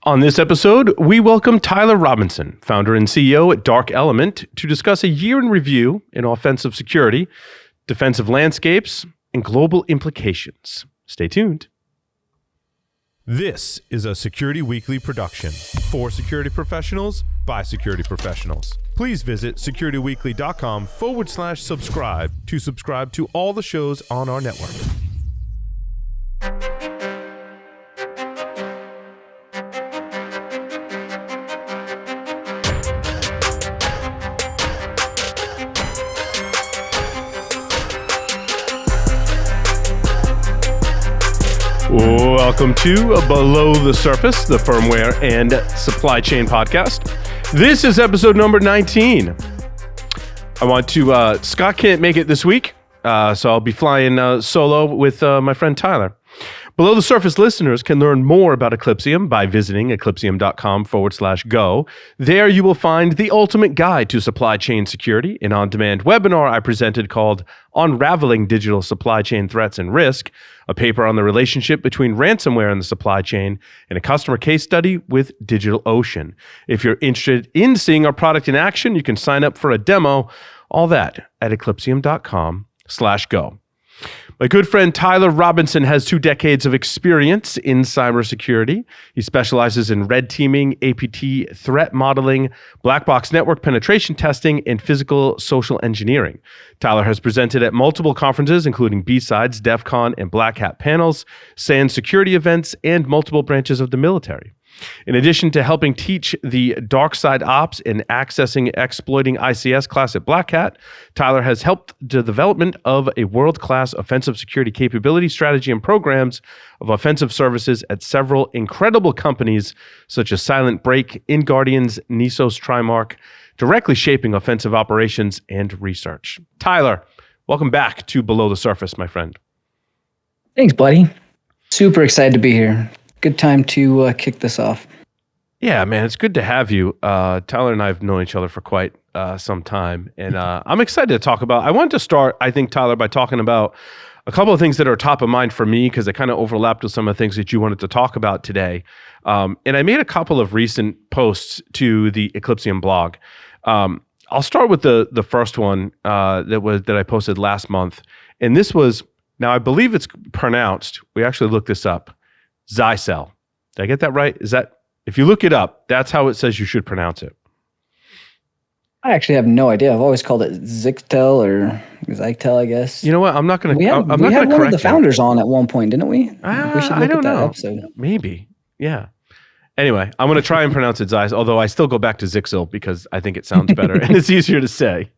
On this episode, we welcome Tyler Robinson, founder and CEO at Dark Element, to discuss a year in review in offensive security, defensive landscapes, and global implications. Stay tuned. This is a Security Weekly production for security professionals by security professionals. Please visit securityweekly.com/subscribe to subscribe to all the shows on our network. Welcome to Below the Surface, the firmware and supply chain podcast. This is episode number 19. Scott can't make it this week, so I'll be flying solo with my friend Tyler. Below the Surface listeners can learn more about Eclipsium by visiting eclipsium.com/go. There you will find the ultimate guide to supply chain security, an on-demand webinar I presented called Unraveling Digital Supply Chain Threats and Risk, a paper on the relationship between ransomware and the supply chain, and a customer case study with DigitalOcean. If you're interested in seeing our product in action, you can sign up for a demo, all that at eclipsium.com/go. My good friend Tyler Robinson has 2 decades of experience in cybersecurity. He specializes in red teaming, APT threat modeling, black box network penetration testing, and physical social engineering. Tyler has presented at multiple conferences, including B-Sides, DEF CON, and Black Hat panels, SAN security events, and multiple branches of the military. In addition to helping teach the dark side ops and exploiting ICS class at Black Hat, Tyler has helped the development of a world-class offensive security capability strategy and programs of offensive services at several incredible companies such as Silent Break, InGuardians, Nisos, Trimark, directly shaping offensive operations and research. Tyler, welcome back to Below the Surface, my friend. Thanks, buddy. Super excited to be here. Good time to kick this off. Yeah, man, it's good to have you. Tyler and I have known each other for quite some time, and I'm excited to talk about. I wanted to start, I think, Tyler, by talking about a couple of things that are top of mind for me because they kind of overlapped with some of the things that you wanted to talk about today. And I made a couple of recent posts to the Eclipsium blog. I'll start with the first one that I posted last month, and this was, now I believe it's pronounced. We actually looked this up. Zycel. Did I get that right? Is that, if you look it up, that's how it says you should pronounce it. I actually have no idea. I've always called it Zictel or Zyctel, I guess. You know what? I'm not going to. We had one of the founders on at one point, didn't we? We should look at that episode. Maybe. Yeah. Anyway, I'm going to try and pronounce it Zycel, although I still go back to Zixel because I think it sounds better and it's easier to say.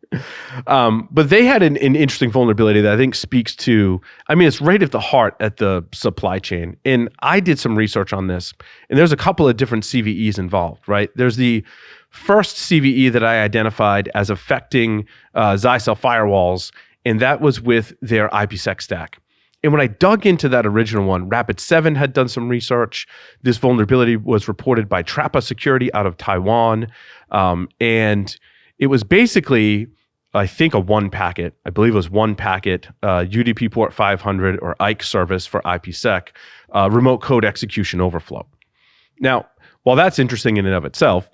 But they had an interesting vulnerability that I think speaks to, I mean, it's right at the heart at the supply chain. And I did some research on this, and there's a couple of different CVEs involved, right? There's the first CVE that I identified as affecting Zycel firewalls, and that was with their IPsec stack. And when I dug into that original one, Rapid7 had done some research. This vulnerability was reported by Trappa Security out of Taiwan. And it was basically, I think, I believe it was one packet, UDP port 500 or IKE service for IPsec, remote code execution overflow. Now, while that's interesting in and of itself,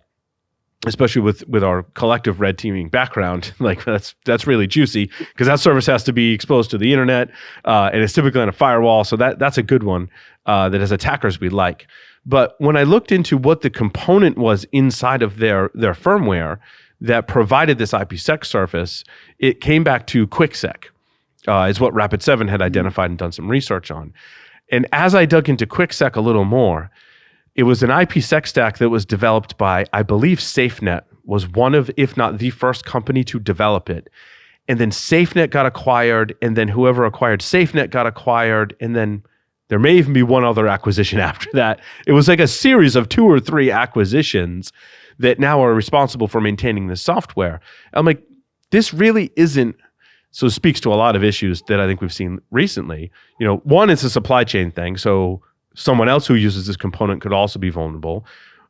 especially with our collective red teaming background, like that's really juicy because that service has to be exposed to the internet, and it's typically on a firewall. So that's a good one that as attackers we like. But when I looked into what the component was inside of their firmware that provided this IPsec surface, it came back to QuickSec, is what Rapid7 had identified and done some research on. And as I dug into QuickSec a little more, it was an IPsec stack that was developed by, I believe, SafeNet was one of, if not the first company to develop it. And then SafeNet got acquired, and then whoever acquired SafeNet got acquired, and then there may even be one other acquisition after that. It was like a series of 2 or 3 acquisitions that now are responsible for maintaining this software. I'm like, this really isn't, so it speaks to a lot of issues that I think we've seen recently. You know, one, it's a supply chain thing, so someone else who uses this component could also be vulnerable.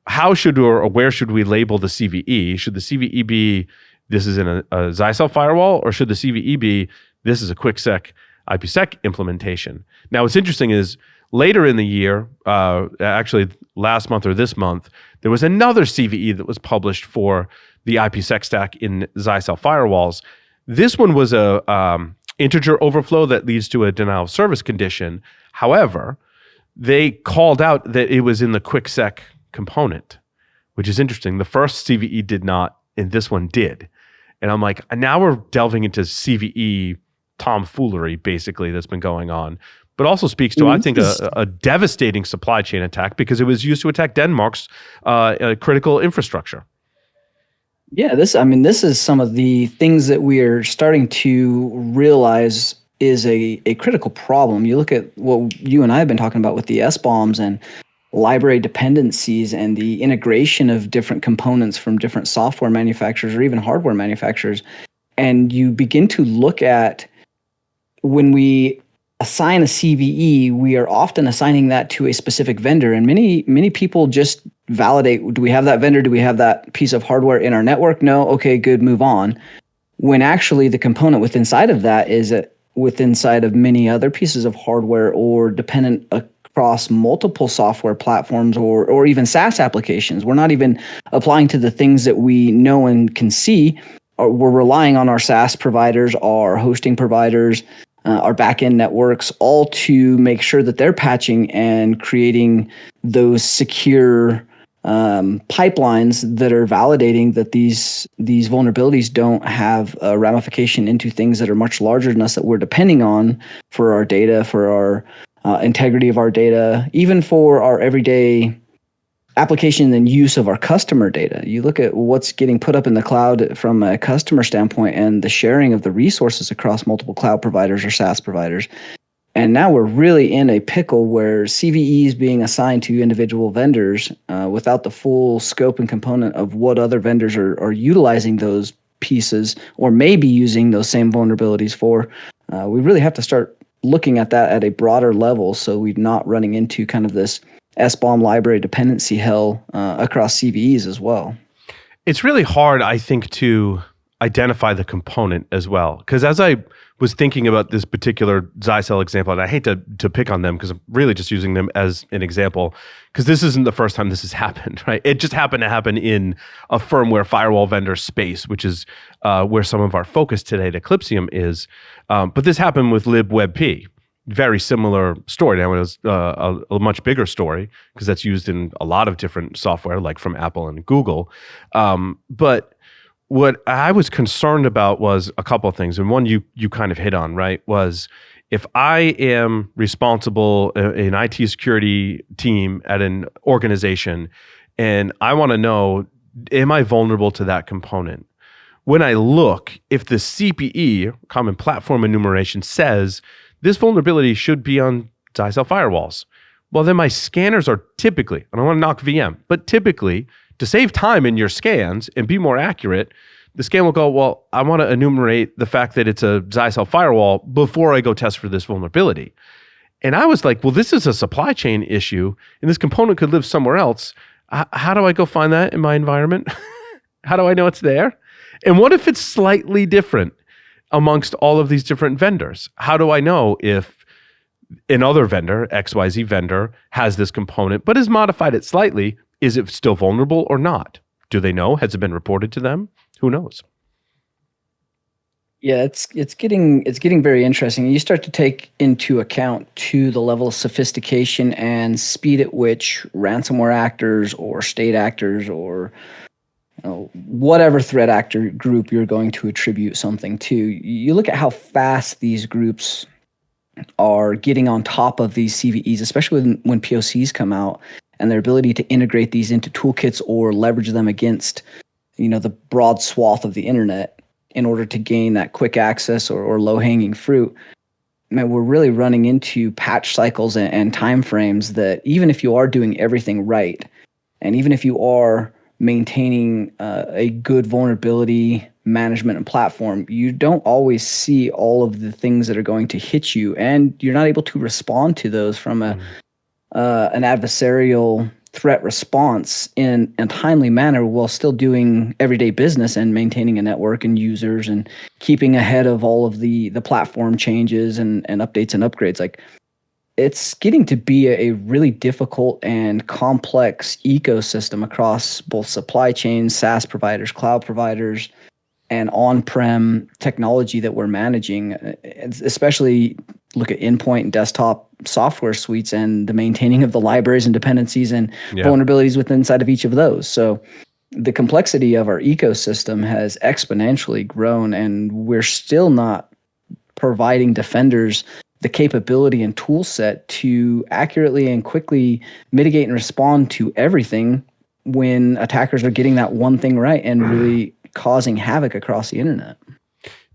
How should or where should we label the CVE? Should the CVE be, this is in a Zycel firewall, or should the CVE be, this is a QuickSec IPsec implementation? Now, what's interesting is Later in the year, actually last month or this month, there was another CVE that was published for the IPsec stack in Zycel firewalls. This one was a integer overflow that leads to a denial of service condition. However, they called out that it was in the QuickSec component, which is interesting. The first CVE did not, and this one did. And I'm like, now we're delving into CVE tomfoolery, basically, that's been going on. But also speaks to, I think, a devastating supply chain attack because it was used to attack Denmark's critical infrastructure. Yeah, this is some of the things that we are starting to realize is a critical problem. You look at what you and I have been talking about with the SBOMs and library dependencies and the integration of different components from different software manufacturers or even hardware manufacturers. And you begin to look at when we assign a CVE, we are often assigning that to a specific vendor. And many people just validate, do we have that vendor? Do we have that piece of hardware in our network? No. Okay, good, move on. When actually the component within inside of that is within inside of many other pieces of hardware or dependent across multiple software platforms or even SaaS applications. We're not even applying to the things that we know and can see. Or we're relying on our SaaS providers, our hosting providers, our backend networks, all to make sure that they're patching and creating those secure pipelines that are validating that these vulnerabilities don't have a ramification into things that are much larger than us that we're depending on for our data, for our integrity of our data, even for our everyday application and use of our customer data. You look at what's getting put up in the cloud from a customer standpoint and the sharing of the resources across multiple cloud providers or SaaS providers. And now we're really in a pickle where CVEs being assigned to individual vendors without the full scope and component of what other vendors are utilizing those pieces or maybe using those same vulnerabilities for. We really have to start looking at that at a broader level so we're not running into kind of this SBOM library dependency hell across CVEs as well. It's really hard, I think, to identify the component as well. Because as I was thinking about this particular Zycel example, and I hate to pick on them because I'm really just using them as an example, because this isn't the first time this has happened, right? It just happened to happen in a firmware firewall vendor space, which is where some of our focus today at Eclipsium is. But this happened with libwebp. Very similar story. Now it was a much bigger story because that's used in a lot of different software, like from Apple and Google. But what I was concerned about was a couple of things, and one you kind of hit on, right? Was if I am responsible in IT security team at an organization, and I want to know, am I vulnerable to that component? When I look, if the CPE, Common Platform Enumeration, says this vulnerability should be on Zycel firewalls, well, then my scanners are typically, I don't want to knock VM, but typically, to save time in your scans and be more accurate, the scan will go, well, I want to enumerate the fact that it's a Zycel firewall before I go test for this vulnerability. And I was like, well, this is a supply chain issue, and this component could live somewhere else. How do I go find that in my environment? How do I know it's there? And what if it's slightly different amongst all of these different vendors? How do I know if another vendor, XYZ vendor, has this component but has modified it slightly? Is it still vulnerable or not? Do they know? Has it been reported to them? Who knows? Yeah, it's getting very interesting. You start to take into account to the level of sophistication and speed at which ransomware actors or state actors or whatever threat actor group you're going to attribute something to. You look at how fast these groups are getting on top of these CVEs, especially when POCs come out, and their ability to integrate these into toolkits or leverage them against, the broad swath of the internet in order to gain that quick access or low-hanging fruit. Man, we're really running into patch cycles and time frames that even if you are doing everything right, and even if you are maintaining a good vulnerability management and platform, you don't always see all of the things that are going to hit you, and you're not able to respond to those from an adversarial threat response in a timely manner while still doing everyday business and maintaining a network and users and keeping ahead of all of the platform changes and updates and upgrades. Like, it's getting to be a really difficult and complex ecosystem across both supply chains, SaaS providers, cloud providers, and on-prem technology that we're managing, especially look at endpoint and desktop software suites and the maintaining of the libraries and dependencies and vulnerabilities within inside of each of those. So the complexity of our ecosystem has exponentially grown, and we're still not providing defenders the capability and tool set to accurately and quickly mitigate and respond to everything when attackers are getting that one thing right and really causing havoc across the internet.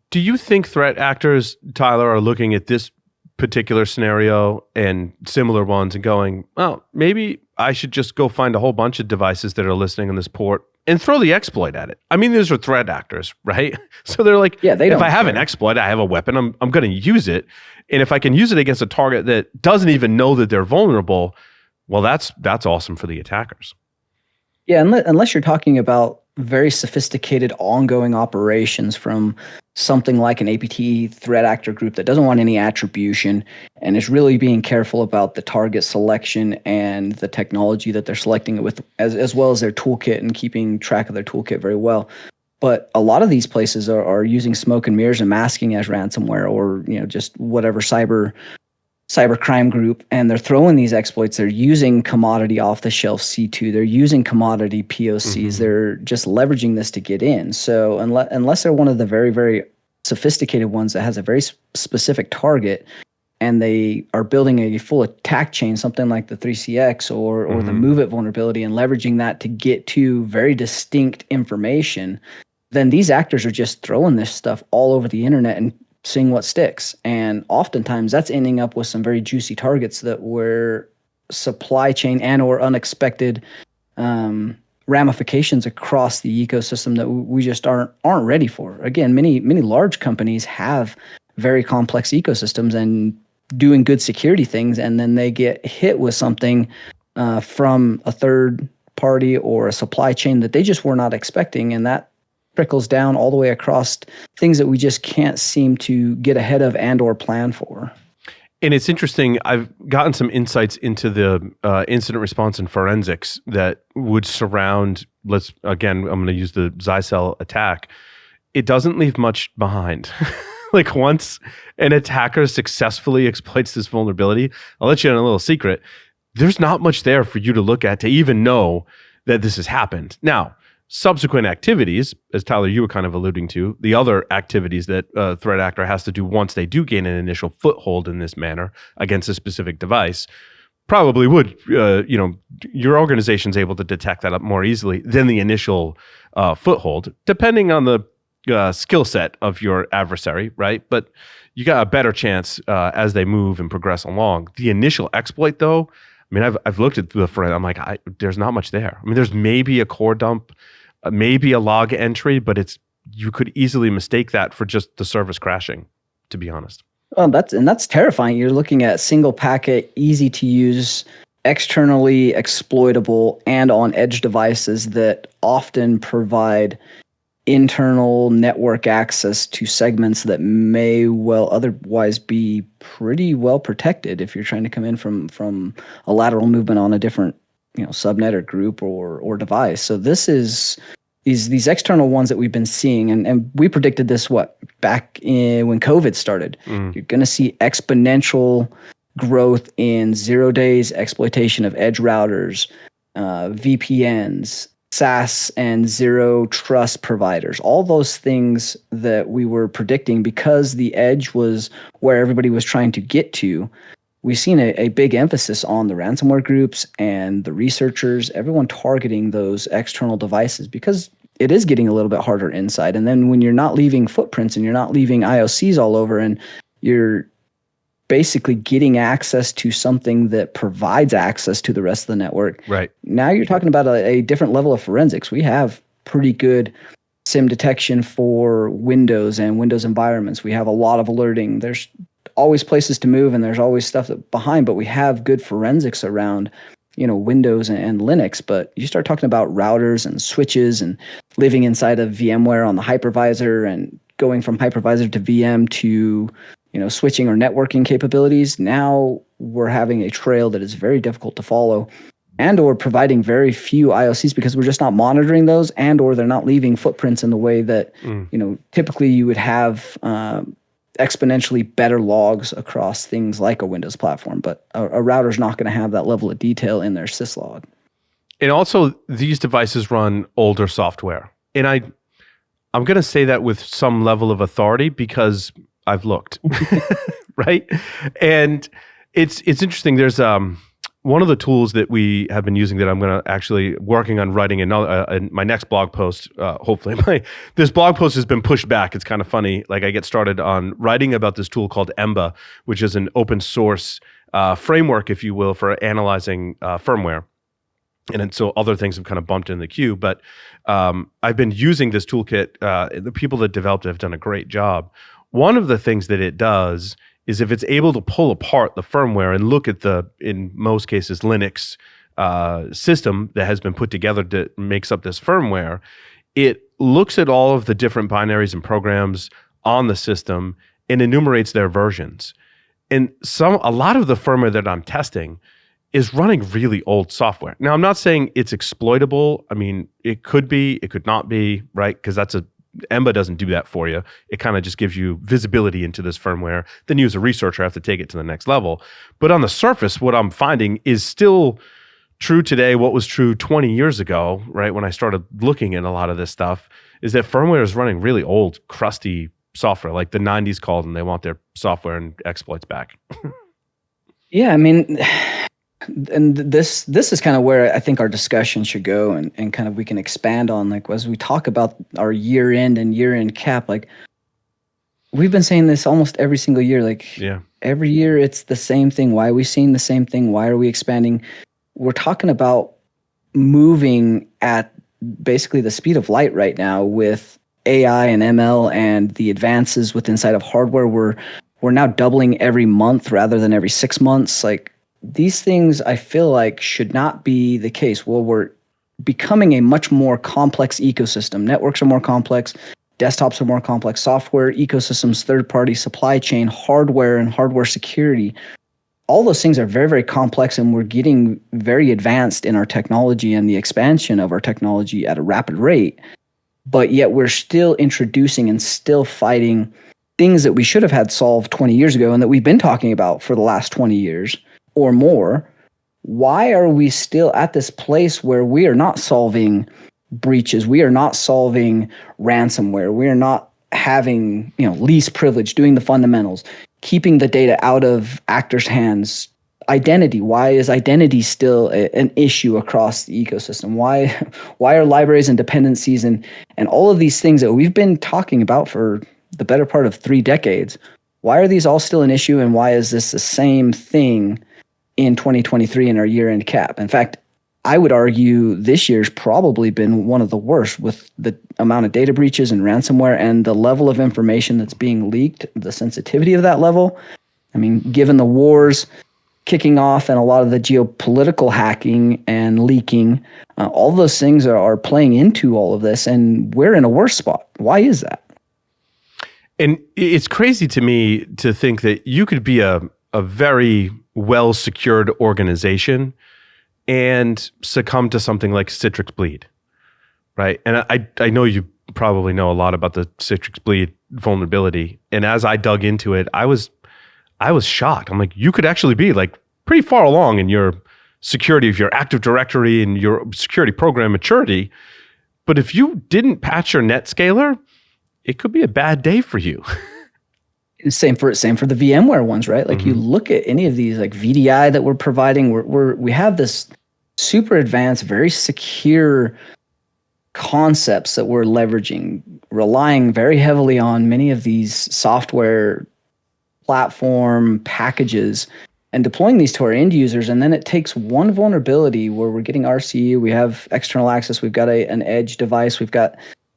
Do you think threat actors, Tyler, are looking at this particular scenario and similar ones and going, well, maybe I should just go find a whole bunch of devices that are listening on this port and throw the exploit at it? I mean, these are threat actors, right? So they're like, if I have an exploit, I have a weapon, I'm going to use it. And if I can use it against a target that doesn't even know that they're vulnerable, well, that's awesome for the attackers. Yeah, unless you're talking about very sophisticated ongoing operations from something like an APT threat actor group that doesn't want any attribution and is really being careful about the target selection and the technology that they're selecting it with, as well as their toolkit and keeping track of their toolkit very well. But a lot of these places are using smoke and mirrors and masking as ransomware or just whatever cyber crime group, and they're throwing these exploits. They're using commodity off-the-shelf C2. They're using commodity POCs. They're just leveraging this to get in. So unless they're one of the very, very sophisticated ones that has a very specific target, and they are building a full attack chain, something like the 3CX or the MoveIt vulnerability, and leveraging that to get to very distinct information, then these actors are just throwing this stuff all over the internet and seeing what sticks. And oftentimes that's ending up with some very juicy targets that were supply chain and or unexpected ramifications across the ecosystem that we just aren't ready for. Again, many large companies have very complex ecosystems and doing good security things, and then they get hit with something from a third party or a supply chain that they just were not expecting, and that trickles down all the way across things that we just can't seem to get ahead of and or plan for. And it's interesting, I've gotten some insights into the incident response and forensics that would surround, I'm going to use the Zycel attack. It doesn't leave much behind. Like once an attacker successfully exploits this vulnerability, I'll let you in a little secret, there's not much there for you to look at to even know that this has happened. Now, subsequent activities, as Tyler, you were kind of alluding to, the other activities that a threat actor has to do once they do gain an initial foothold in this manner against a specific device, probably would, your organization's able to detect that up more easily than the initial foothold, depending on the skill set of your adversary, right? But you got a better chance as they move and progress along. The initial exploit, though, I mean, I've looked at the front. I'm like, there's not much there. I mean, there's maybe a core dump, maybe a log entry, but you could easily mistake that for just the service crashing, to be honest. Well, that's terrifying. You're looking at single packet, easy to use, externally exploitable, and on edge devices that often provide internal network access to segments that may well otherwise be pretty well protected if you're trying to come in from a lateral movement on a different subnet or group or device. So this is these external ones that we've been seeing, and we predicted this back in when COVID started. You're going to see exponential growth in 0 days exploitation of edge routers, VPNs, SaaS and zero trust providers, all those things that we were predicting because the edge was where everybody was trying to get to. We've seen a big emphasis on the ransomware groups and the researchers, everyone targeting those external devices because it is getting a little bit harder inside. And then when you're not leaving footprints and you're not leaving IOCs all over and you're basically getting access to something that provides access to the rest of the network. Right. Now you're talking about a different level of forensics. We have pretty good SIM detection for Windows and Windows environments. We have a lot of alerting. There's always places to move and there's always stuff behind, but we have good forensics around, Windows and Linux. But you start talking about routers and switches and living inside of VMware on the hypervisor and going from hypervisor to VM to switching or networking capabilities. Now we're having a trail that is very difficult to follow, and or providing very few IOCs because we're just not monitoring those, and or they're not leaving footprints in the way that typically you would have exponentially better logs across things like a Windows platform. But a router's not going to have that level of detail in their syslog. And also, these devices run older software, and I'm going to say that with some level of authority because I've looked, right? And it's interesting. There's one of the tools that we have been using that I'm going to actually working on writing in my next blog post. Hopefully, this blog post has been pushed back. It's kind of funny. Like I get started on writing about this tool called Emba, which is an open source framework, if you will, for analyzing firmware. And then, so other things have kind of bumped in the queue, but I've been using this toolkit. The people that developed it have done a great job. One of the things that it does is if it's able to pull apart the firmware and look at the, in most cases, Linux system that has been put together that makes up this firmware, it looks at all of the different binaries and programs on the system and enumerates their versions. And a lot of the firmware that I'm testing is running really old software. Now, I'm not saying it's exploitable. I mean, it could be, it could not be, right? Because Emba doesn't do that for you. It kind of just gives you visibility into this firmware. Then you as a researcher have to take it to the next level. But on the surface, what I'm finding is still true today, what was true 20 years ago, right? When I started looking at a lot of this stuff, is that firmware is running really old, crusty software, like the 90s called, and they want their software and exploits back. Yeah, I mean, and this is kind of where I think our discussion should go, and kind of we can expand on, like, as we talk about our year end and year end cap, like we've been saying this almost every single year, like every year it's the same thing. Why are we seeing the same thing? Why are we expanding? We're talking about moving at basically the speed of light right now with AI and ML and the advances with inside of hardware. We're now doubling every month rather than every 6 months. Like, these things I feel like should not be the case. Well, we're becoming a much more complex ecosystem. Networks are more complex. Desktops are more complex. Software, ecosystems, third-party supply chain, hardware, and hardware security. All those things are very, very complex, and we're getting very advanced in our technology and the expansion of our technology at a rapid rate. But yet we're still introducing and still fighting things that we should have had solved 20 years ago and that we've been talking about for the last 20 years or more. Why are we still at this place where we are not solving breaches? We are not solving ransomware. We are not having, least privilege, doing the fundamentals, keeping the data out of actors' hands. Identity. Why is identity still an issue across the ecosystem? Why are libraries and dependencies and all of these things that we've been talking about for the better part of 3 decades, why are these all still an issue, and why is this the same thing in 2023 in our year-end cap? In fact, I would argue this year's probably been one of the worst, with the amount of data breaches and ransomware and the level of information that's being leaked, the sensitivity of that level. I mean, given the wars kicking off and a lot of the geopolitical hacking and leaking, all those things are playing into all of this, and we're in a worse spot. Why is that? And it's crazy to me to think that you could be a very well-secured organization and succumb to something like Citrix Bleed, right? And I know you probably know a lot about the Citrix Bleed vulnerability. And as I dug into it, I was shocked. I'm like, you could actually be like pretty far along in your security of your Active Directory and your security program maturity. But if you didn't patch your NetScaler, it could be a bad day for you. Same for the VMware ones, right? Like, you look at any of these, like VDI that we're providing, we have this super advanced, very secure concepts that we're leveraging, relying very heavily on many of these software platform packages and deploying these to our end users. And then it takes one vulnerability where we're getting RCE, we have external access, we've got an edge device, we've got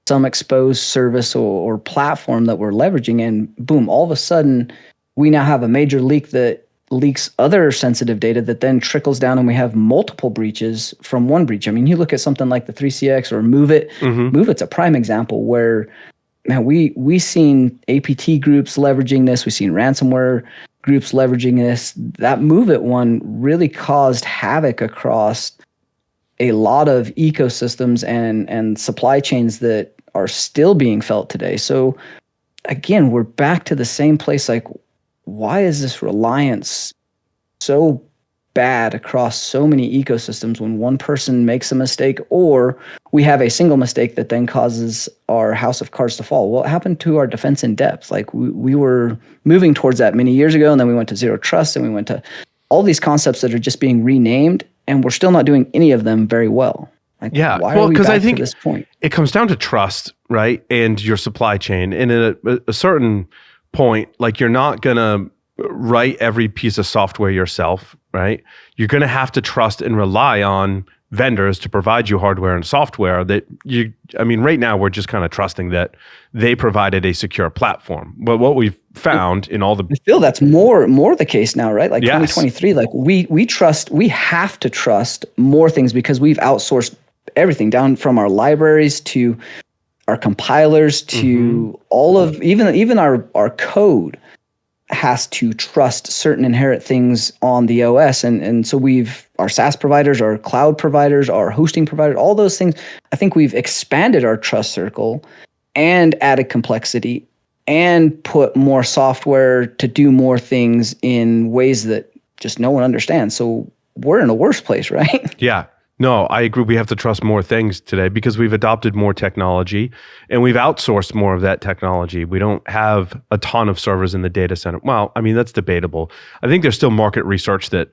some exposed service or platform that we're leveraging, and boom, all of a sudden we now have a major leak that leaks other sensitive data that then trickles down, and we have multiple breaches from one breach. I mean, you look at something like the 3CX or MoveIt. MoveIt's a prime example where, man, we seen APT groups leveraging this. We've seen ransomware groups leveraging this. That Move It one really caused havoc across a lot of ecosystems and supply chains that are still being felt today. So again, we're back to the same place. Like, why is this reliance so bad across so many ecosystems when one person makes a mistake, or we have a single mistake that then causes our house of cards to fall? What happened to our defense in depth? Like, we were moving towards that many years ago, and then we went to zero trust, and we went to all these concepts that are just being renamed, and we're still not doing any of them very well. Like, Yeah. why Well, are we because back I think to this point? it comes down to trust, right? And your supply chain. And at a certain point, like, you're not going to write every piece of software yourself, right? You're going to have to trust and rely on vendors to provide you hardware and software that right now we're just kind of trusting that they provided a secure platform. But what we've found in all the, I feel that's more the case now, right? Like, Yes. 2023, like we have to trust more things because we've outsourced everything down from our libraries to our compilers to all of even our code has to trust certain inherent things on the OS. And so our SaaS providers, our cloud providers, our hosting providers, all those things, I think we've expanded our trust circle and added complexity and put more software to do more things in ways that just no one understands. So we're in a worse place, right? yeah. No, I agree. We have to trust more things today because we've adopted more technology and we've outsourced more of that technology. We don't have a ton of servers in the data center. Well, that's debatable. I think there's still market research that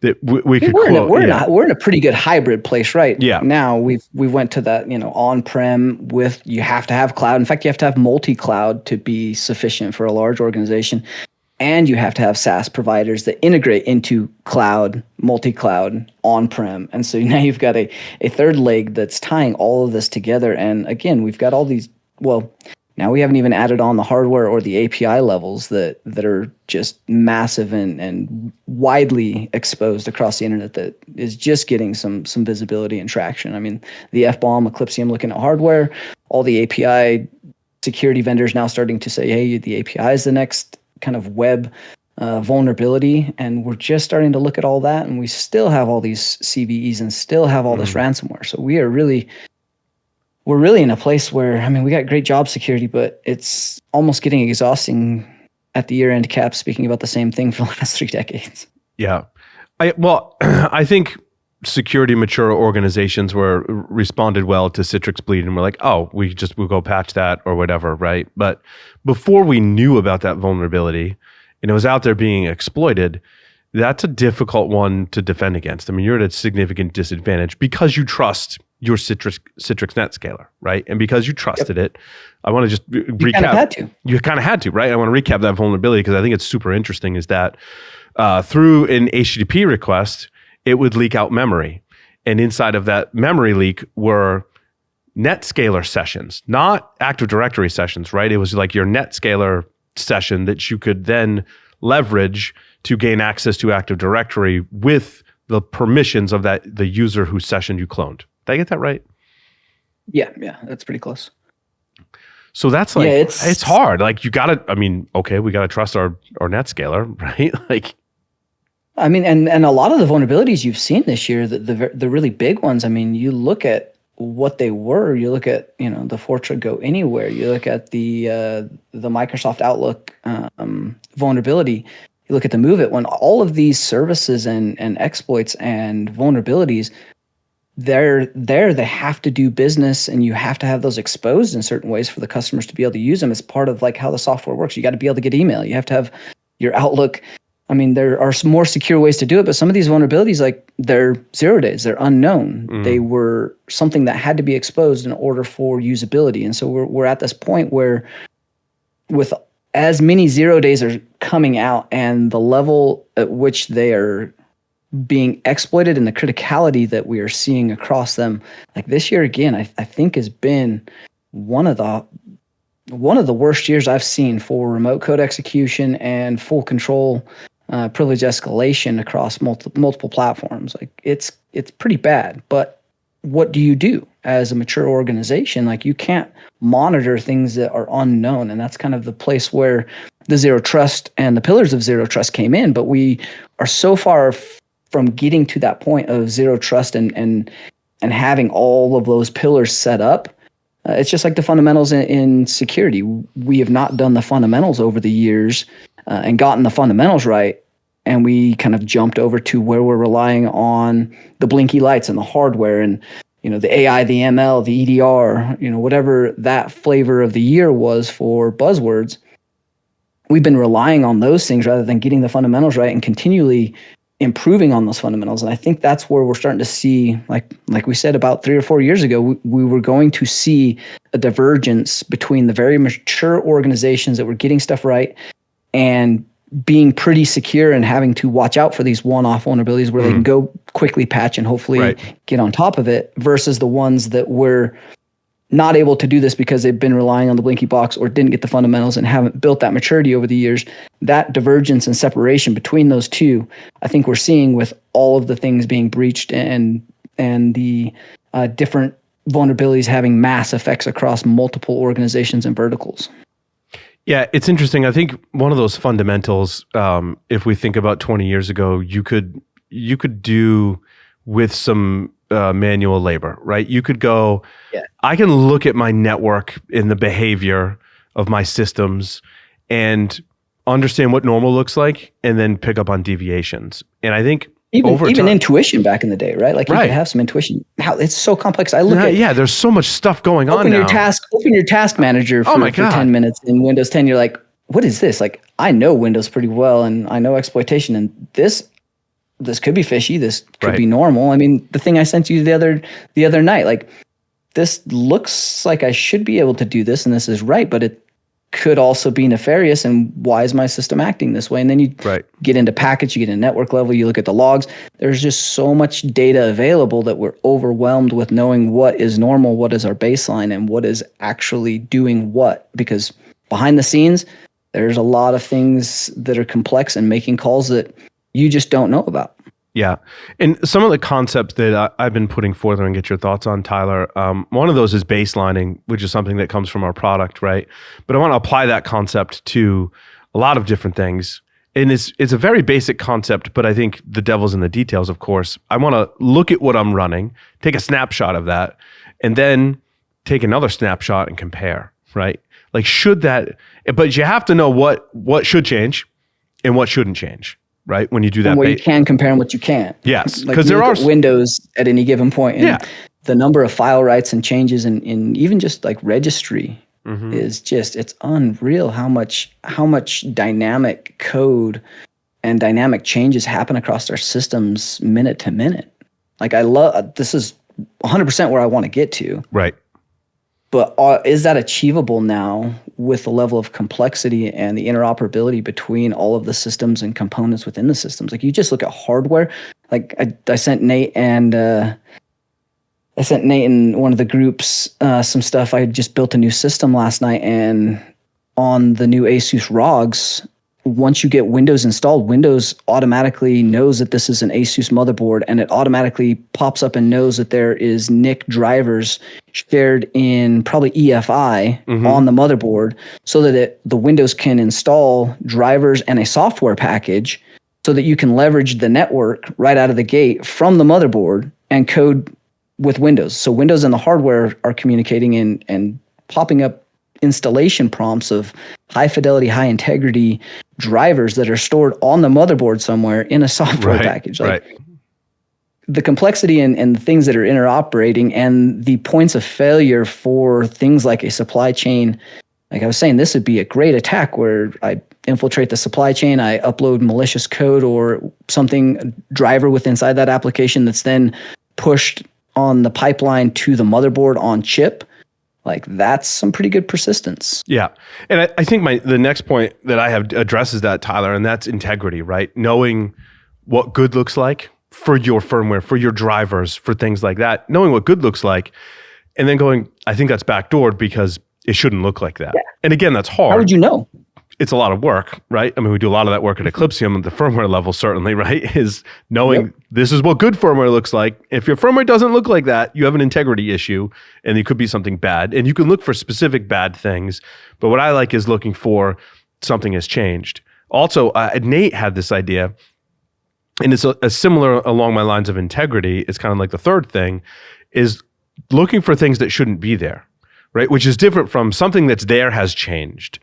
we could quote. We're in a pretty good hybrid place right Yeah. now. We went to that, on-prem with, you have to have cloud. In fact, you have to have multi-cloud to be sufficient for a large organization. And you have to have SaaS providers that integrate into cloud, multi-cloud, on-prem. And so now you've got a third leg that's tying all of this together. And again, we've got all these, well, now we haven't even added on the hardware or the API levels that are just massive and widely exposed across the internet that is just getting some visibility and traction. I mean, the FBOM, Eclipsium looking at hardware, all the API security vendors now starting to say, hey, the API is the next kind of web vulnerability, and we're just starting to look at all that, and we still have all these CVEs and still have all this ransomware. So we're really in a place where, we got great job security, but it's almost getting exhausting at the year-end cap, speaking about the same thing for the last 3 decades. Yeah. I think security mature organizations responded well to Citrix Bleed and were like, oh, we'll go patch that or whatever, right? But before we knew about that vulnerability and it was out there being exploited, that's a difficult one to defend against. You're at a significant disadvantage because you trust your Citrix NetScaler, right? And because you trusted it, I want to just recap. You kind of had to, right? I want to recap that vulnerability because I think it's super interesting is that through an HTTP request, it would leak out memory. And inside of that memory leak were NetScaler sessions, not Active Directory sessions, right? It was like your NetScaler session that you could then leverage to gain access to Active Directory with the permissions of the user whose session you cloned. Did I get that right? Yeah, that's pretty close. So that's like, it's hard. Like, you gotta, we gotta trust our NetScaler, right? Like, and a lot of the vulnerabilities you've seen this year, the really big ones, you look at what they were, you look at, the Fortran Go Anywhere, you look at the Microsoft Outlook vulnerability, you look at the Move It one, all of these services and exploits and vulnerabilities, they have to do business, and you have to have those exposed in certain ways for the customers to be able to use them. As part of like how the software works. You got to be able to get email. You have to have your Outlook. There are some more secure ways to do it, but some of these vulnerabilities, like, they're 0 days, they're unknown. They were something that had to be exposed in order for usability. And so we're at this point where, with as many 0 days are coming out and the level at which they are being exploited and the criticality that we are seeing across them, like this year again, I think has been one of the worst years I've seen for remote code execution and full control privilege escalation across multiple platforms. Like, it's pretty bad. But what do you do as a mature organization, like you can't monitor things that are unknown. And that's kind of the place where the zero trust and the pillars of zero trust came in. But we are so far from getting to that point of zero trust and having all of those pillars set up. It's just like the fundamentals in security. We have not done the fundamentals over the years and gotten the fundamentals right. And we kind of jumped over to where we're relying on the blinky lights and the hardware and, the AI, the ML, the EDR, whatever that flavor of the year was for buzzwords. We've been relying on those things rather than getting the fundamentals right and continually improving on those fundamentals. And I think that's where we're starting to see, like we said about 3 or 4 years ago, we were going to see a divergence between the very mature organizations that were getting stuff right and being pretty secure and having to watch out for these one-off vulnerabilities where they can go quickly patch and hopefully get on top of it, versus the ones that were not able to do this because they've been relying on the blinky box or didn't get the fundamentals and haven't built that maturity over the years. That divergence and separation between those two, I think we're seeing with all of the things being breached and the different vulnerabilities having mass effects across multiple organizations and verticals. Yeah, it's interesting. I think one of those fundamentals, if we think about 20 years ago, you could do with some manual labor, right? You could go, I can look at my network and the behavior of my systems and understand what normal looks like and then pick up on deviations. And I think even intuition back in the day, right? Like you could have some intuition. How it's so complex. I look at there's so much stuff going on now. Open your task manager for 10 minutes in Windows 10. You're like, what is this? Like, I know Windows pretty well and I know exploitation, and this could be fishy. This could be normal. I mean, the thing I sent you the other night, like, this looks like I should be able to do this and this is right, but it could also be nefarious, and why is my system acting this way? And then you get into packets, you get into network level, you look at the logs. There's just so much data available that we're overwhelmed with knowing what is normal, what is our baseline, and what is actually doing what. Because behind the scenes, there's a lot of things that are complex and making calls that you just don't know about. Yeah. And some of the concepts that I've been putting forth and get your thoughts on, Tyler, one of those is baselining, which is something that comes from our product, right? But I want to apply that concept to a lot of different things. And it's a very basic concept, but I think the devil's in the details, of course. I want to look at what I'm running, take a snapshot of that, and then take another snapshot and compare, right? Like, but you have to know what should change and what shouldn't change. Right, when you do that, and what you can compare and what you can't. Yes, because like there are Windows at any given point, and the number of file writes and changes in even just like registry is it's unreal how much dynamic code and dynamic changes happen across our systems minute to minute. Like, this is 100% where I want to get to. Right. But is that achievable now with the level of complexity and the interoperability between all of the systems and components within the systems? Like, you just look at hardware. Like, I sent Nate in one of the groups some stuff. I had just built a new system last night, and on the new Asus ROGs, once you get Windows installed, Windows automatically knows that this is an Asus motherboard, and it automatically pops up and knows that there is NIC drivers shared in probably EFI on the motherboard, so that the Windows can install drivers and a software package so that you can leverage the network right out of the gate from the motherboard and code with Windows. So Windows and the hardware are communicating and popping up installation prompts of high fidelity, high integrity drivers that are stored on the motherboard somewhere in a software package. Like, the complexity and the things that are interoperating and the points of failure for things like a supply chain. Like I was saying, this would be a great attack where I infiltrate the supply chain, I upload malicious code or something, a driver with inside that application that's then pushed on the pipeline to the motherboard on chip. Like, that's some pretty good persistence. Yeah. And I think the next point that I have addresses that, Tyler, and that's integrity, right? Knowing what good looks like for your firmware, for your drivers, for things like that. Knowing what good looks like, and then going, I think that's backdoored because it shouldn't look like that. Yeah. And again, that's hard. How would you know? it's a lot of work, right? I mean, we do a lot of that work at Eclipsium at the firmware level, certainly, right? Is knowing this is what good firmware looks like. If your firmware doesn't look like that, you have an integrity issue and it could be something bad. And you can look for specific bad things. But what I like is looking for something has changed. Also, Nate had this idea, and it's a similar along my lines of integrity. It's kind of like the third thing is looking for things that shouldn't be there, right? Which is different from something that's there has changed.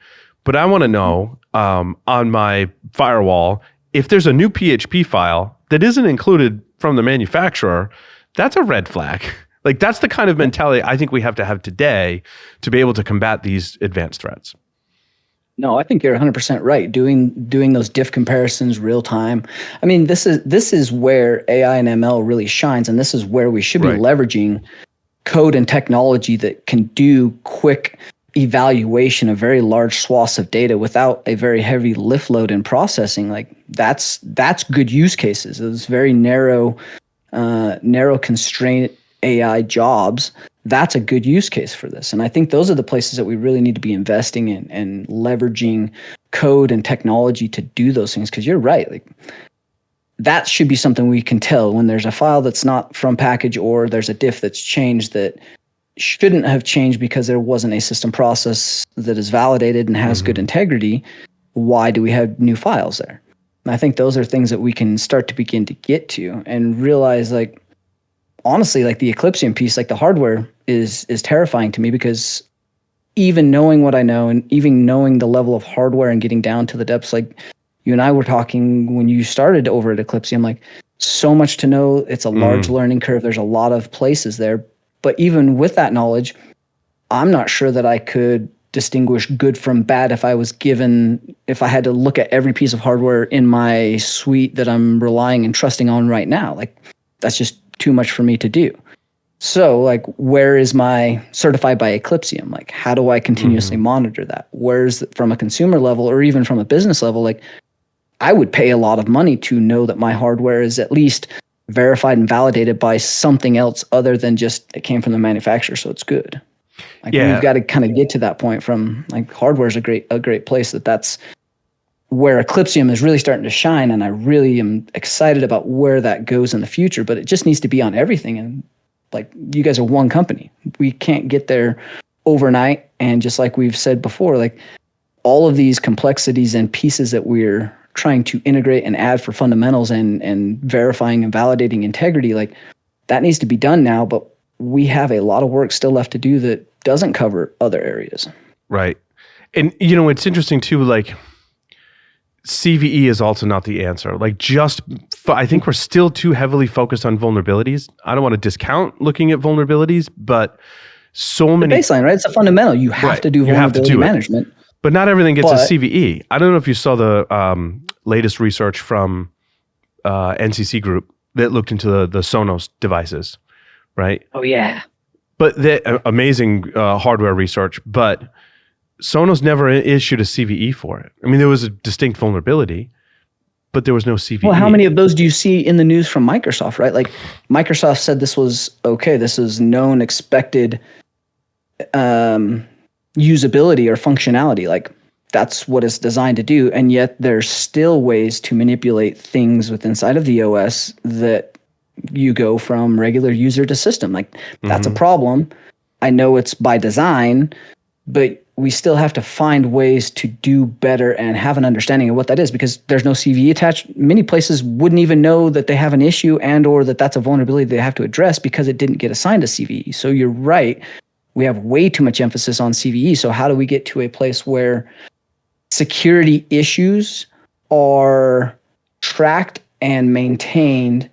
But I want to know on my firewall, if there's a new PHP file that isn't included from the manufacturer, that's a red flag. Like that's the kind of mentality I think we have to have today to be able to combat these advanced threats. No, I think you're 100% right. Doing those diff comparisons real time. I mean, this is where AI and ML really shines, and this is where we should be leveraging code and technology that can do quick evaluation of very large swaths of data without a very heavy lift load in processing. Like that's good use cases. Those very narrow constraint AI jobs. That's a good use case for this. And I think those are the places that we really need to be investing in and leveraging code and technology to do those things. Because you're right, like that should be something we can tell when there's a file that's not from package or there's a diff that's changed that shouldn't have changed because there wasn't a system process that is validated and has good integrity. Why do we have new files there? And I think those are things that we can start to begin to get to and realize, like, honestly, like the Eclipsium piece, like the hardware is terrifying to me, because even knowing what I know and even knowing the level of hardware and getting down to the depths, like you and I were talking when you started over at Eclipsium, like so much to know. It's a large learning curve. There's a lot of places there. But even with that knowledge, I'm not sure that I could distinguish good from bad if I had to look at every piece of hardware in my suite that I'm relying and trusting on right now. Like that's just too much for me to do. So like, where is my certified by Eclipsium? Like, how do I continuously monitor that? Where's from a consumer level or even from a business level? Like, I would pay a lot of money to know that my hardware is at least verified and validated by something else other than just it came from the manufacturer, so it's good. Like we've got to kind of get to that point. From like hardware is a great place. That's where Eclipsium is really starting to shine, and I really am excited about where that goes in the future. But it just needs to be on everything. And like you guys are one company, we can't get there overnight. And just like we've said before, like all of these complexities and pieces that we're trying to integrate and add for fundamentals and verifying and validating integrity, like that needs to be done now. But we have a lot of work still left to do that doesn't cover other areas. Right. And it's interesting too, like CVE is also not the answer. Like I think we're still too heavily focused on vulnerabilities. I don't want to discount looking at vulnerabilities, but so many. The baseline, right? It's a fundamental. You have to do vulnerability management. But not everything gets a CVE. I don't know if you saw the latest research from NCC Group that looked into the Sonos devices, right? Oh, yeah. But amazing hardware research, but Sonos never issued a CVE for it. I mean, there was a distinct vulnerability, but there was no CVE. Well, how many of those do you see in the news from Microsoft, right? Like Microsoft said this was okay, this is known, expected usability or functionality. Like that's what it's designed to do. And yet there's still ways to manipulate things with inside of the OS that you go from regular user to system. Like that's a problem. I know it's by design, but we still have to find ways to do better and have an understanding of what that is, because there's no CVE attached. Many places wouldn't even know that they have an issue and or that that's a vulnerability they have to address because it didn't get assigned a CVE. So you're right. We have way too much emphasis on CVE. So how do we get to a place where security issues are tracked and maintained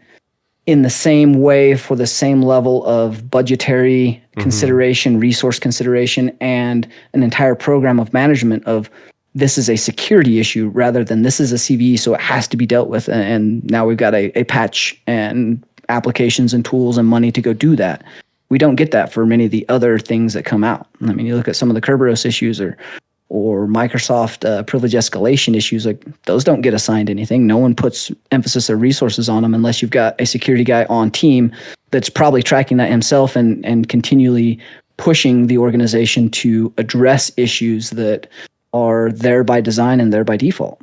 in the same way for the same level of budgetary consideration, resource consideration, and an entire program of management of this is a security issue rather than this is a CVE, so it has to be dealt with. And now we've got a patch and applications and tools and money to go do that. We don't get that for many of the other things that come out. I mean, you look at some of the Kerberos issues or Microsoft privilege escalation issues, like those don't get assigned anything. No one puts emphasis or resources on them unless you've got a security guy on team that's probably tracking that himself and continually pushing the organization to address issues that are there by design and there by default.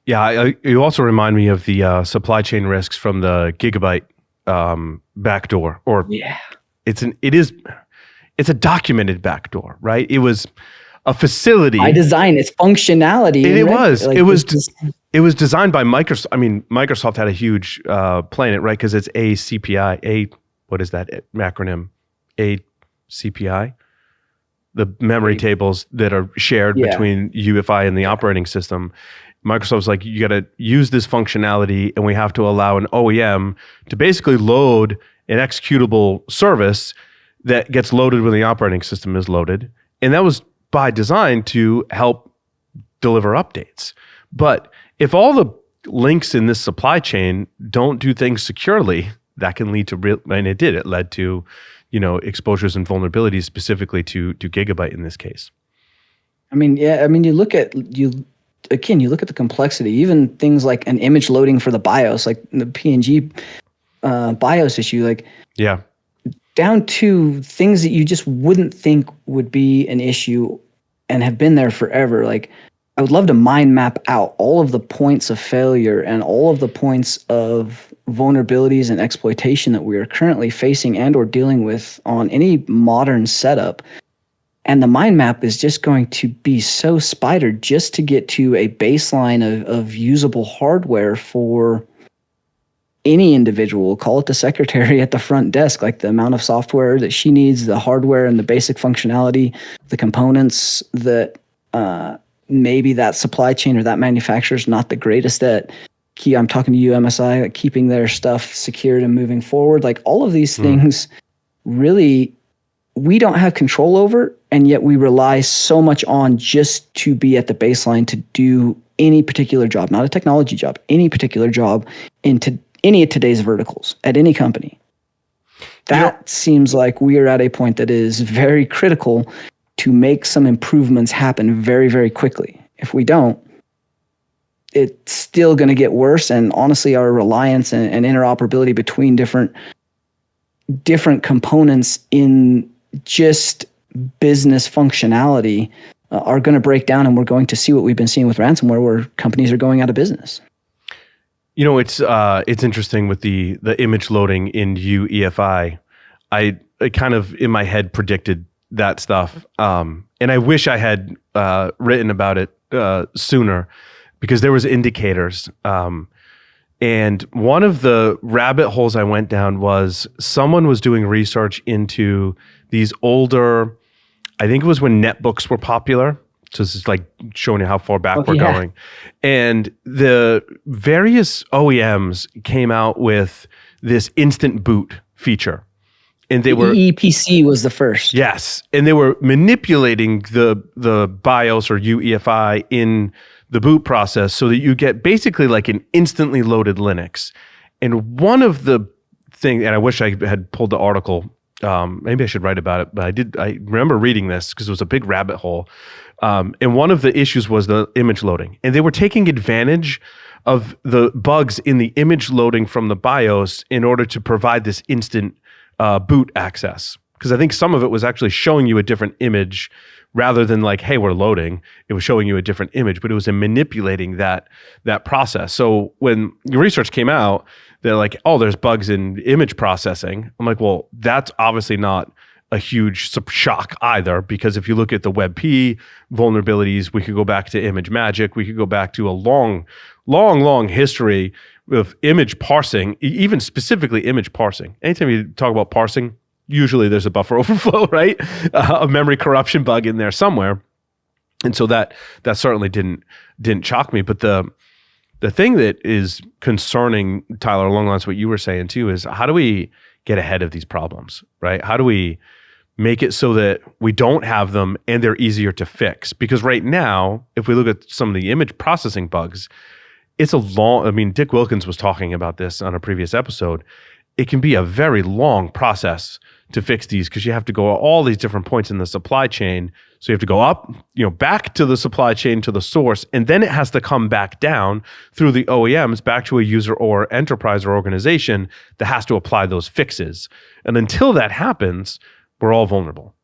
Yeah, you also remind me of the supply chain risks from the gigabyte backdoor, or Yeah. it's a documented backdoor, right? It was a facility By design, it's functionality. And in it red- was. like, It was. this is- It was designed by Microsoft. I mean, Microsoft had a huge play in it, right? Because it's ACPI. What is that acronym? ACPI. The memory tables that are shared Yeah. between UEFI and the operating system. Microsoft's like, you got to use this functionality, and we have to allow an OEM to basically load an executable service that gets loaded when the operating system is loaded, and that was by design to help deliver updates. But if all the links in this supply chain don't do things securely, that can lead to real, and it did. It led to, exposures and vulnerabilities specifically to Gigabyte in this case. I mean, yeah. I mean, you look at the complexity. Even things like an image loading for the BIOS, like the PNG BIOS issue, like Yeah. down to things that you just wouldn't think would be an issue and have been there forever. Like, I would love to mind map out all of the points of failure and all of the points of vulnerabilities and exploitation that we are currently facing and or dealing with on any modern setup. And the mind map is just going to be so spidered just to get to a baseline of usable hardware for any individual. Call it the secretary at the front desk, like the amount of software that she needs, the hardware and the basic functionality, the components that maybe that supply chain or that manufacturer is not the greatest at. I'm talking to you, MSI, like keeping their stuff secured and moving forward. Like all of these things really we don't have control over, and yet we rely so much on just to be at the baseline to do any particular job, not a technology job, any particular job into any of today's verticals at any company. That seems like we are at a point that is very critical to make some improvements happen very, very quickly. If we don't, it's still going to get worse. And honestly, our reliance and interoperability between different components in just business functionality are going to break down, and we're going to see what we've been seeing with ransomware, where companies are going out of business. It's interesting with the image loading in UEFI. I kind of in my head predicted that stuff, and I wish I had written about it sooner, because there was indicators. And one of the rabbit holes I went down was someone was doing research into these older, I think it was when netbooks were popular. So this is like showing you how far back we're going. And the various OEMs came out with this instant boot feature. And they were EEPC was the first. Yes. And they were manipulating the BIOS or UEFI in the boot process so that you get basically like an instantly loaded Linux. And one of the things, and I wish I had pulled the article, maybe I should write about it, but I remember reading this because it was a big rabbit hole. And one of the issues was the image loading. And they were taking advantage of the bugs in the image loading from the BIOS in order to provide this instant boot access. Because I think some of it was actually showing you a different image rather than like, hey, we're loading. It was showing you a different image, but it was in manipulating that process. So when the research came out, they're like, oh, there's bugs in image processing. I'm like, well, that's obviously not a huge shock either, because if you look at the WebP vulnerabilities, we could go back to Image Magic. We could go back to a long history of image parsing, even specifically image parsing. Anytime you talk about parsing, usually there's a buffer overflow, right? A memory corruption bug in there somewhere. And so that certainly didn't shock me. But the thing that is concerning, Tyler, along the lines of what you were saying too, is how do we get ahead of these problems, right? How do we make it so that we don't have them and they're easier to fix? Because right now, if we look at some of the image processing bugs, it's Dick Wilkins was talking about this on a previous episode. It can be a very long process to fix these because you have to go all these different points in the supply chain. So you have to go up, back to the supply chain to the source, and then it has to come back down through the OEMs back to a user or enterprise or organization that has to apply those fixes. And until that happens, we're all vulnerable.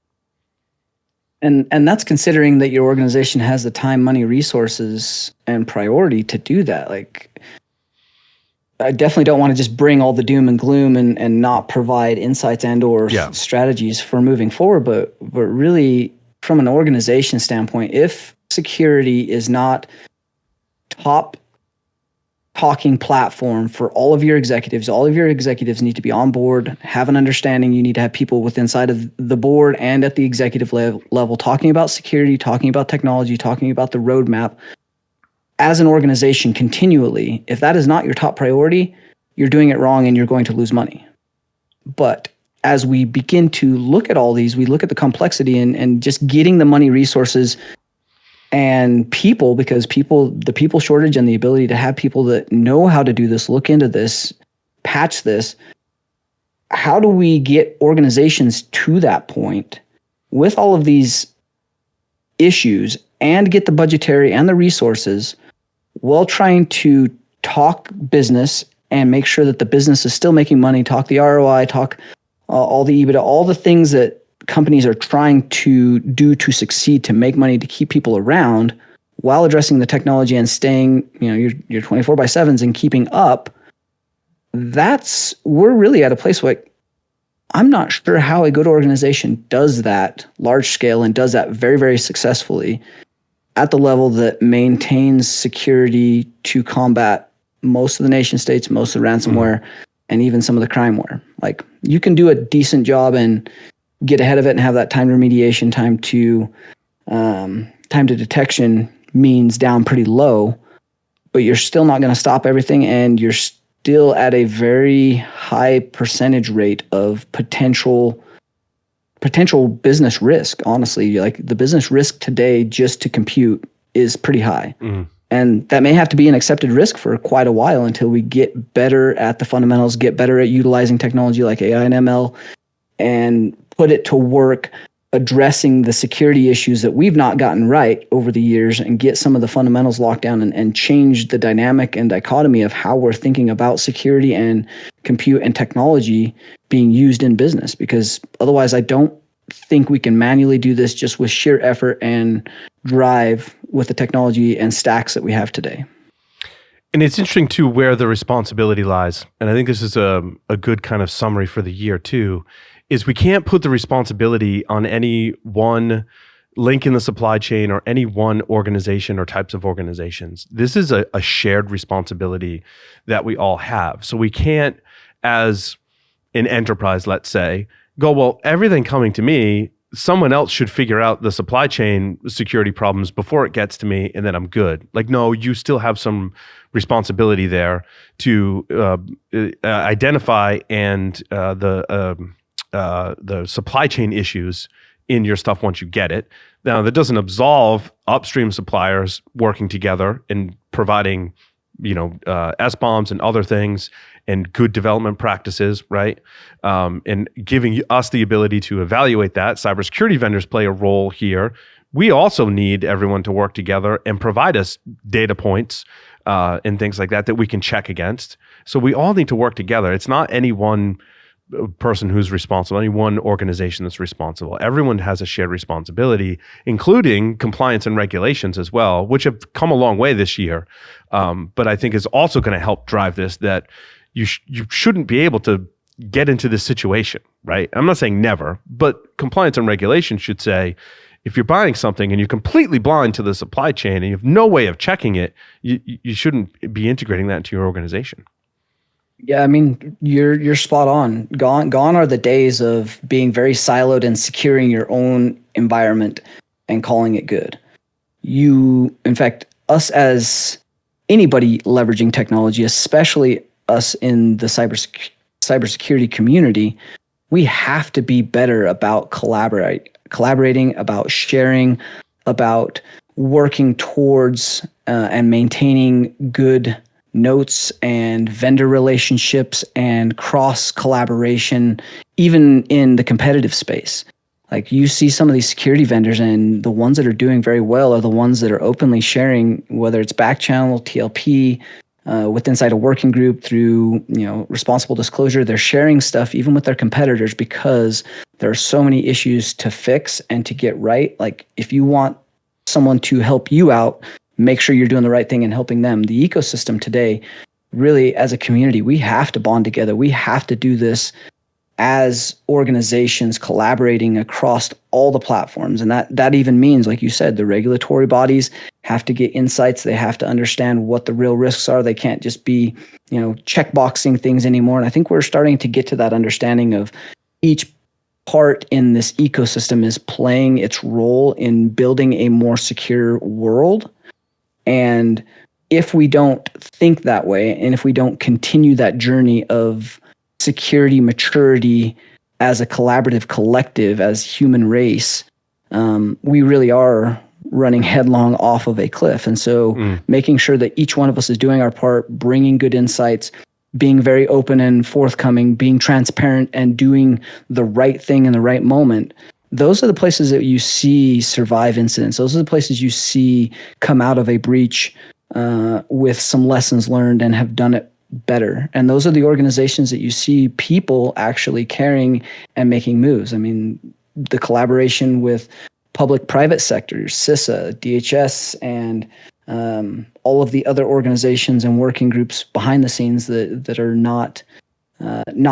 And that's considering that your organization has the time, money, resources, and priority to do that. Like, I definitely don't want to just bring all the doom and gloom and not provide insights and or strategies for moving forward. But really, from an organization standpoint, if security is not top talking platform for all of your executives need to be on board, have an understanding. You need to have people with inside of the board and at the executive level talking about security, talking about technology, talking about the roadmap as an organization continually. If that is not your top priority, you're doing it wrong and you're going to lose money. But as we begin to look at all these, we look at the complexity and just getting the money, resources, and people, because the people shortage and the ability to have people that know how to do this, look into this, patch this. How do we get organizations to that point with all of these issues and get the budgetary and the resources while trying to talk business and make sure that the business is still making money, talk the ROI, talk all the EBITDA, all the things that companies are trying to do to succeed, to make money, to keep people around while addressing the technology and staying, your 24/7s and keeping up. We're really at a place where I'm not sure how a good organization does that large scale and does that very, very successfully at the level that maintains security to combat most of the nation states, most of the ransomware, and even some of the crimeware. Like, you can do a decent job and get ahead of it and have that time to remediation, time to detection means down pretty low, but you're still not going to stop everything, and you're still at a very high percentage rate of potential business risk. Honestly, like, the business risk today just to compute is pretty high. And that may have to be an accepted risk for quite a while until we get better at the fundamentals, get better at utilizing technology like AI and ML, and put it to work addressing the security issues that we've not gotten right over the years, and get some of the fundamentals locked down and change the dynamic and dichotomy of how we're thinking about security and compute and technology being used in business. Because otherwise, I don't think we can manually do this just with sheer effort and drive with the technology and stacks that we have today. And it's interesting too where the responsibility lies. And I think this is a good kind of summary for the year too, is we can't put the responsibility on any one link in the supply chain or any one organization or types of organizations. This is a shared responsibility that we all have. So we can't, as an enterprise, let's say, go, well, everything coming to me, someone else should figure out the supply chain security problems before it gets to me, and then I'm good. Like, no, you still have some responsibility there to identify and the supply chain issues in your stuff once you get it. Now, that doesn't absolve upstream suppliers working together and providing, SBOMs and other things and good development practices, right? And giving us the ability to evaluate that. Cybersecurity vendors play a role here. We also need everyone to work together and provide us data points and things like that we can check against. So we all need to work together. It's not any one person who's responsible, any one organization that's responsible. Everyone has a shared responsibility, including compliance and regulations as well, which have come a long way this year. But I think is also going to help drive this, that you shouldn't be able to get into this situation, right? I'm not saying never, but compliance and regulation should say, if you're buying something and you're completely blind to the supply chain and you have no way of checking it, you shouldn't be integrating that into your organization. Yeah, I mean, you're spot on. Gone are the days of being very siloed and securing your own environment and calling it good. In fact, us as anybody leveraging technology, especially us in the cybersecurity community, we have to be better about collaborating, about sharing, about working towards and maintaining good notes and vendor relationships and cross collaboration, even in the competitive space. Like, you see some of these security vendors, and the ones that are doing very well are the ones that are openly sharing, whether it's back channel, TLP, with inside a working group through responsible disclosure. They're sharing stuff even with their competitors because There are so many issues to fix and to get right. Like if you want someone to help you out, make sure you're doing the right thing and helping them. The ecosystem today, really as a community, we have to bond together. We have to do this as organizations collaborating across all the platforms. And that even means, like you said, the regulatory bodies have to get insights. They have to understand what the real risks are. They can't just be, checkboxing things anymore. And I think we're starting to get to that understanding of each part in this ecosystem is playing its role in building a more secure world. And if we don't think that way, and if we don't continue that journey of security maturity as a collaborative collective, as human race, we really are running headlong off of a cliff. And so making sure that each one of us is doing our part, bringing good insights, being very open and forthcoming, being transparent, and doing the right thing in the right moment. Those are the places that you see survive incidents. Those are the places you see come out of a breach with some lessons learned and have done it better. And those are the organizations that you see people actually caring and making moves. I mean, the collaboration with public-private sectors, CISA, DHS, and all of the other organizations and working groups behind the scenes that are not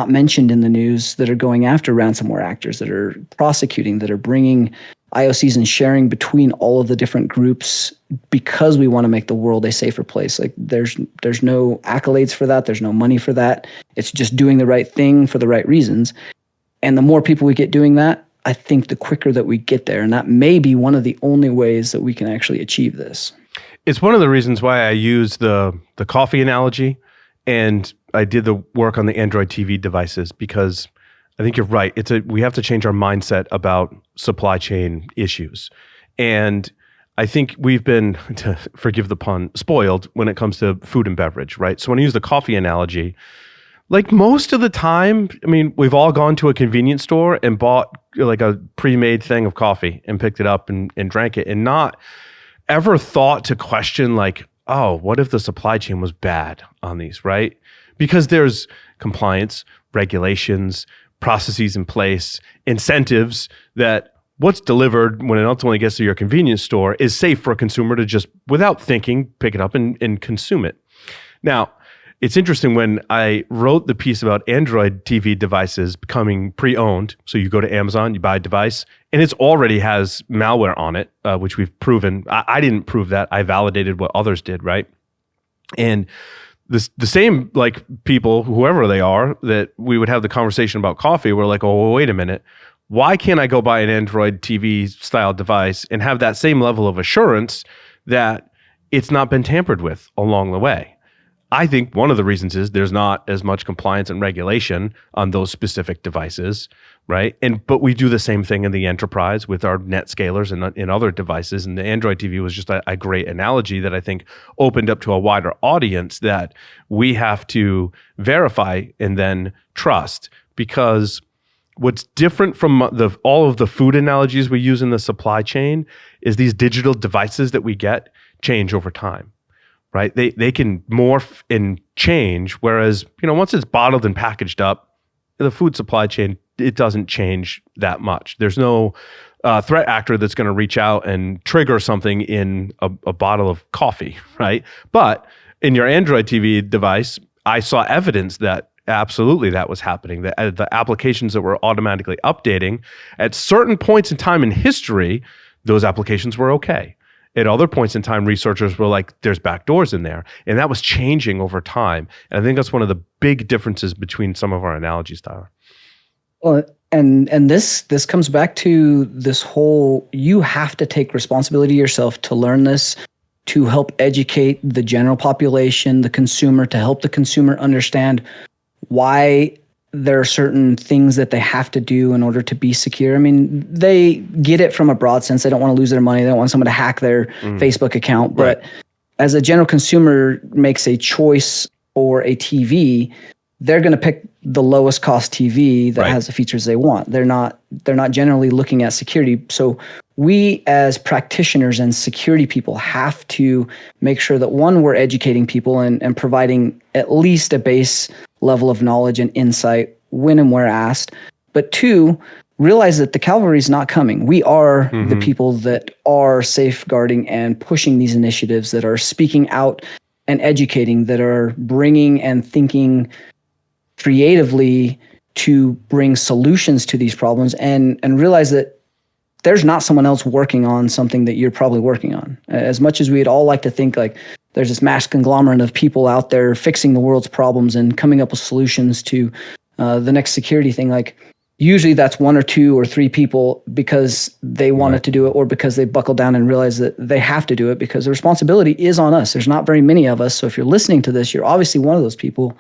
mentioned in the news, that are going after ransomware actors, that are prosecuting, that are bringing IOCs and sharing between all of the different groups, because we want to make the world a safer place. Like there's no accolades for that. There's no money for that. It's just doing the right thing for the right reasons. And the more people we get doing that, I think the quicker that we get there. And that may be one of the only ways that we can actually achieve this. It's one of the reasons why I use the coffee analogy, and I did the work on the Android TV devices, because I think you're right. We have to change our mindset about supply chain issues. And I think we've been, to forgive the pun, spoiled when it comes to food and beverage, right? So when I use the coffee analogy, like most of the time, I mean, we've all gone to a convenience store and bought like a pre-made thing of coffee and picked it up and drank it, and not ever thought to question like, oh, what if the supply chain was bad on these, right? Because there's compliance, regulations, processes in place, incentives that what's delivered when it ultimately gets to your convenience store is safe for a consumer to just, without thinking, pick it up and consume it. Now, it's interesting, when I wrote the piece about Android TV devices becoming pre-owned, so you go to Amazon, you buy a device, and it already has malware on it, which we've proven. I didn't prove that. I validated what others did, right? And the same like people, whoever they are, that we would have the conversation about coffee, we're like, oh, well, wait a minute. Why can't I go buy an Android TV style device and have that same level of assurance that it's not been tampered with along the way? I think one of the reasons is there's not as much compliance and regulation on those specific devices, right? But we do the same thing in the enterprise with our net scalers and in other devices. And the Android TV was just a great analogy that I think opened up to a wider audience that we have to verify and then trust. Because what's different from all of the food analogies we use in the supply chain is these digital devices that we get change over time. Right? They can morph and change, whereas, once it's bottled and packaged up, the food supply chain, it doesn't change that much. There's no threat actor that's going to reach out and trigger something in a bottle of coffee, right? But in your Android TV device, I saw evidence that absolutely that was happening. The applications that were automatically updating, at certain points in time in history, those applications were okay. At other points in time, researchers were like, there's backdoors in there. And that was changing over time. And I think that's one of the big differences between some of our analogies, Tyler. Well, and this comes back to this whole, you have to take responsibility yourself to learn this, to help educate the general population, the consumer, to help the consumer understand why there are certain things that they have to do in order to be secure. I mean, they get it from a broad sense. They don't want to lose their money. They don't want someone to hack their Facebook account. But as a general consumer makes a choice for a TV, they're going to pick the lowest cost TV that has the features they want. They're not generally looking at security. So we as practitioners and security people have to make sure that, one, we're educating people and providing at least a base level of knowledge and insight when and where asked. But two, realize that the cavalry is not coming. We are the people that are safeguarding and pushing these initiatives, that are speaking out and educating, that are bringing and thinking creatively to bring solutions to these problems, and realize that there's not someone else working on something that you're probably working on. As much as we'd all like to think like there's this mass conglomerate of people out there fixing the world's problems and coming up with solutions to the next security thing, like usually that's one or two or three people because they wanted to do it, or because they buckled down and realized that they have to do it because the responsibility is on us. There's not very many of us. So if you're listening to this, you're obviously one of those people.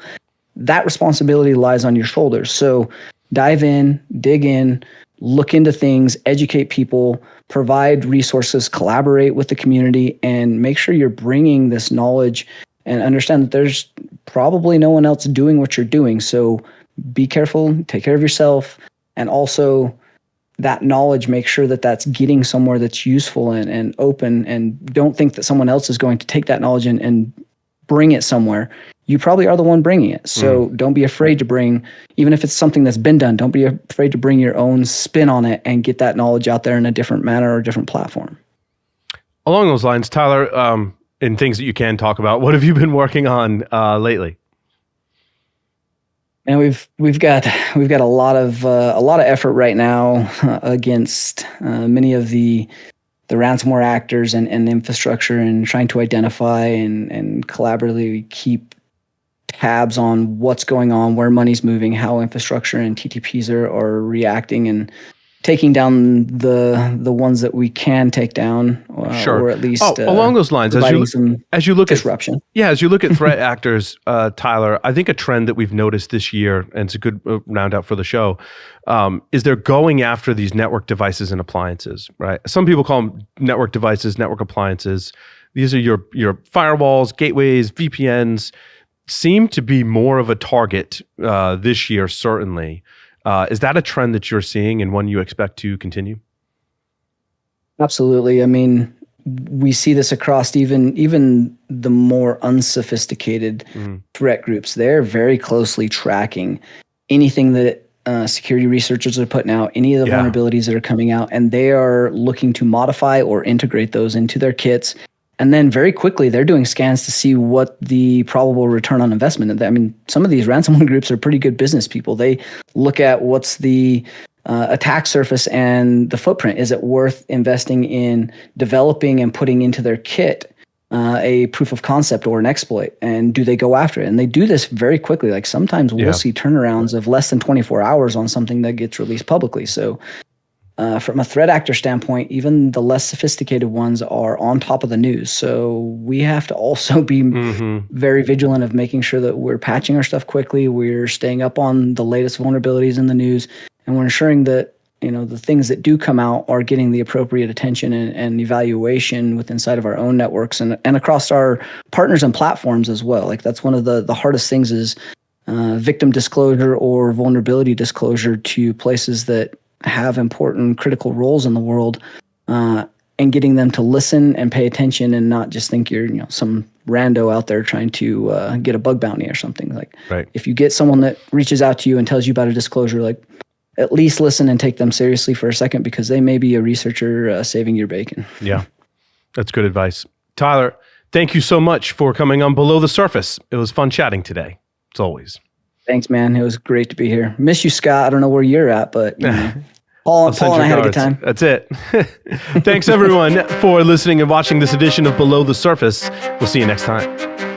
That responsibility lies on your shoulders. So dive in, dig in, look into things, educate people, provide resources, collaborate with the community, and make sure you're bringing this knowledge, and understand that there's probably no one else doing what you're doing. So be careful, take care of yourself, and also that knowledge, make sure that that's getting somewhere that's useful and open, and don't think that someone else is going to take that knowledge and bring it somewhere. You probably are the one bringing it. So don't be afraid to bring, even if it's something that's been done, don't be afraid to bring your own spin on it and get that knowledge out there in a different manner or a different platform. Along those lines, Tyler, in things that you can talk about, what have you been working on lately? And we've got a lot of effort right now against many of the ransomware actors and infrastructure, and trying to identify and collaboratively keep tabs on what's going on, where money's moving, how infrastructure and TTPs are reacting, and taking down the ones that we can take down, or at least along those lines, as you look disruption. As you look at threat actors, Tyler, I think a trend that we've noticed this year, and it's a good round out for the show, is they're going after these network devices and appliances, right? Some people call them network devices, network appliances. These are your firewalls, gateways, VPNs. Seem to be more of a target this year, certainly. Is that a trend that you're seeing and one you expect to continue? Absolutely. I mean, we see this across even the more unsophisticated threat groups. They're very closely tracking anything that security researchers are putting out, any of the vulnerabilities that are coming out, and they are looking to modify or integrate those into their kits. And then very quickly, they're doing scans to see what the probable return on investment is. I mean, some of these ransomware groups are pretty good business people. They look at what's the attack surface and the footprint. Is it worth investing in developing and putting into their kit a proof of concept or an exploit? And do they go after it? And they do this very quickly. Like sometimes we'll see turnarounds of less than 24 hours on something that gets released publicly. So from a threat actor standpoint, even the less sophisticated ones are on top of the news. So we have to also be very vigilant of making sure that we're patching our stuff quickly, we're staying up on the latest vulnerabilities in the news, and we're ensuring that the things that do come out are getting the appropriate attention and evaluation within inside of our own networks and across our partners and platforms as well. Like that's one of the hardest things is victim disclosure or vulnerability disclosure to places that have important critical roles in the world, and getting them to listen and pay attention and not just think you're some rando out there trying to get a bug bounty or something. Like if you get someone that reaches out to you and tells you about a disclosure, like at least listen and take them seriously for a second, because they may be a researcher saving your bacon. Yeah, that's good advice. Tyler, thank you so much for coming on Below the Surface. It was fun chatting today, as always. Thanks, man. It was great to be here. Miss you, Scott. I don't know where you're at, but Paul and I had a good time. That's it. Thanks, everyone, for listening and watching this edition of Below the Surface. We'll see you next time.